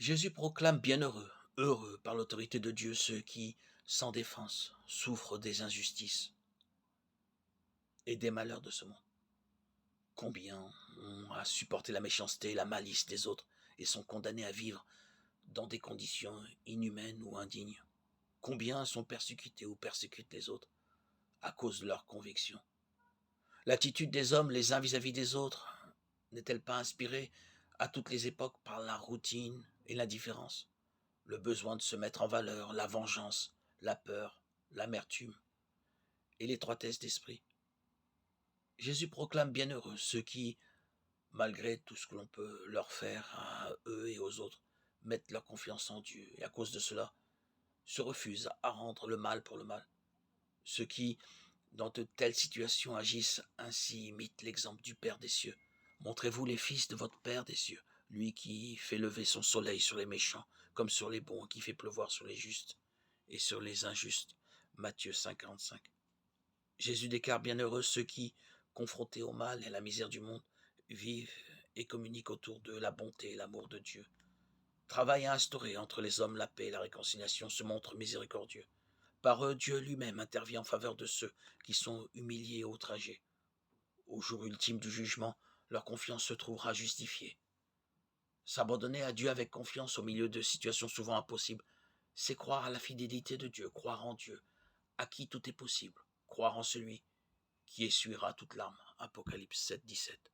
Jésus proclame bienheureux, heureux par l'autorité de Dieu ceux qui, sans défense, souffrent des injustices et des malheurs de ce monde. Combien ont à supporter la méchanceté et la malice des autres et sont condamnés à vivre dans des conditions inhumaines ou indignes. Combien sont persécutés ou persécutent les autres à cause de leurs convictions. L'attitude des hommes les uns vis-à-vis des autres n'est-elle pas inspirée à toutes les époques par la routine et l'indifférence, le besoin de se mettre en valeur, la vengeance, la peur, l'amertume et l'étroitesse d'esprit? Jésus proclame bienheureux ceux qui, malgré tout ce que l'on peut leur faire à eux et aux autres, mettent leur confiance en Dieu et à cause de cela se refusent à rendre le mal pour le mal. Ceux qui, dans de telles situations, agissent ainsi imitent l'exemple du Père des cieux. Montrez-vous les fils de votre Père des cieux, lui qui fait lever son soleil sur les méchants comme sur les bons, qui fait pleuvoir sur les justes et sur les injustes. Matthieu 5,45. Jésus déclare bienheureux ceux qui, confrontés au mal et à la misère du monde, vivent et communiquent autour de la bonté et l'amour de Dieu. Travaillent à instaurer entre les hommes la paix et la réconciliation, se montrent miséricordieux. Par eux, Dieu lui-même intervient en faveur de ceux qui sont humiliés et outragés. Au jour ultime du jugement, leur confiance se trouvera justifiée. S'abandonner à Dieu avec confiance au milieu de situations souvent impossibles, c'est croire à la fidélité de Dieu, croire en Dieu, à qui tout est possible, croire en celui qui essuiera toute larme. Apocalypse 7, 17.